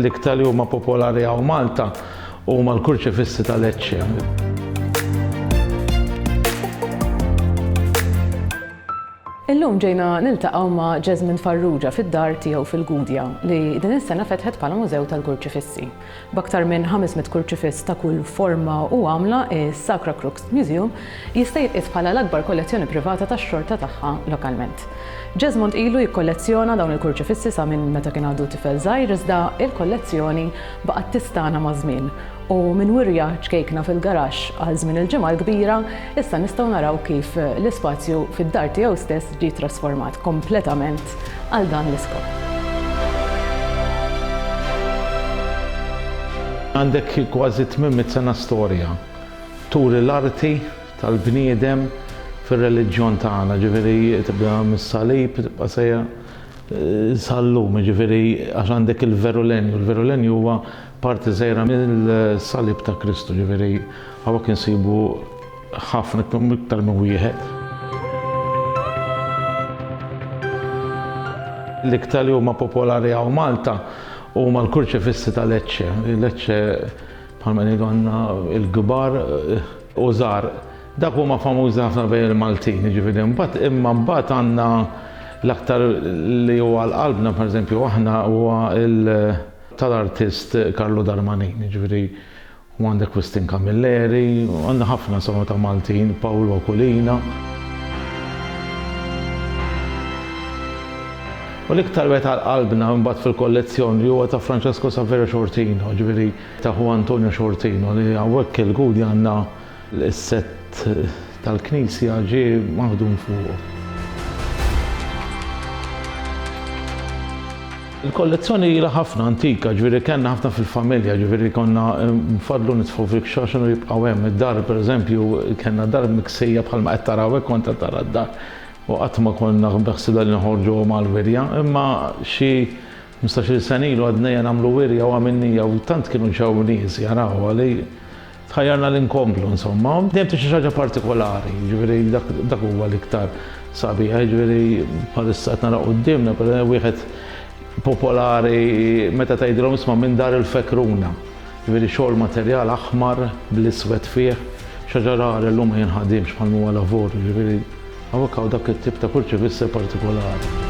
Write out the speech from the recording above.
L-iktar li huma popolari hawn Malta huma l-kurċifissi ta' Lecce. Illum ġejna niltaqgħu ma' Jesmond Farrugia fid-dar tiegħu fil-Gudja li din is-sena fetħet bħala mużew tal-kurċifissi. B'aktar minn 500 kurċifiss ta' kull forma u għamla, is-Sacra Crux Museum jista' jitqies bħala l-akbar kollezzjoni privata tax-xorta tagħha lokalment. Jesmond ilu jikkollezzjona dawn il-kurċifissi sa minn meta kien għadu tifel żgħir iżda il-kollezzjoni baqgħet tistana ma' żmien. U minn wirja ċkejkna fil-garaxx għal żmien il-ġimgħa l-kbira, issa nistgħu naraw kif l-ispazju fid-dar tiegħu stess ġie trasformat kompletament għal dan l-iskop. Għandek kważi 800 sena storja. Turi l-arti tal-bniedem fir-reliġjon tagħna, ġifieri tibda mis-salib, tibqa' sejja sal-lum, ġifieri għax għandek il-Verulenju. Il-Verulenju huwa parti żgħira mill-salib ta' Kristu, ġifieri hawnhekk insibu ħafna iktar minn wieħed. L-iktar li huma popolari hawn Malta huma l-kurċifissi ta' Lecce. Lecce bħalma ngħidu għandna l-kbar u żgħar. Dak huma famużi ħafna bejn il-Maltin, ġifieri imma mbagħad għandna l-aktar li huwa l-qalbna pereżempju aħna huwa tal-artist Carlo Darmanin, ġifieri u għandek Westin Camilleri, għandna ħafna somma ta' Maltin, Paolo Oculina. U l-iktar wet għal-qalbna mbagħad fil-kollezzjoni huwa ta' Francesco Saverio Shortino, ġifieri ta' Juan Antonio Shortino li hawnhekk il-Gudja għandna l-sett tal-Knisja ġie maħdum fuq. Il-kollezzjoni ilha ħafna antika, ġifieri kellna ħafna fil-familja, ġifieri konna nfadlu nitfgħu fil-kxax u jibqgħu hemm. Id-dar pereżempju kellna dar miksejja bħalma qed taraw hekk kont qed tara d-dar. U qatt ma konna beħsida li noħorġu mal-wirja, imma xi 15-il sen ilu għadnejja nagħmlu wirja u għamilnija u tant kienu ġew nies jaraw għali tħajjarna l-inkomplu insomma. Dejjem xi ħaġa partikolari, ġifieri dak huwa l-iktar sabiħ, ġifieri bħalissa qed nara qudiemna wieħed popolari meta tgħidilhom isma' minn dar il-Fekruna. Ġifieri xogħol materjal aħmar bl-iswed fih, xi ħaġa rari llum ma jinħadimx bħal huwa lavur, ġifieri hawnhekk hawn dak it-tip ta' kurċifissi partikolari.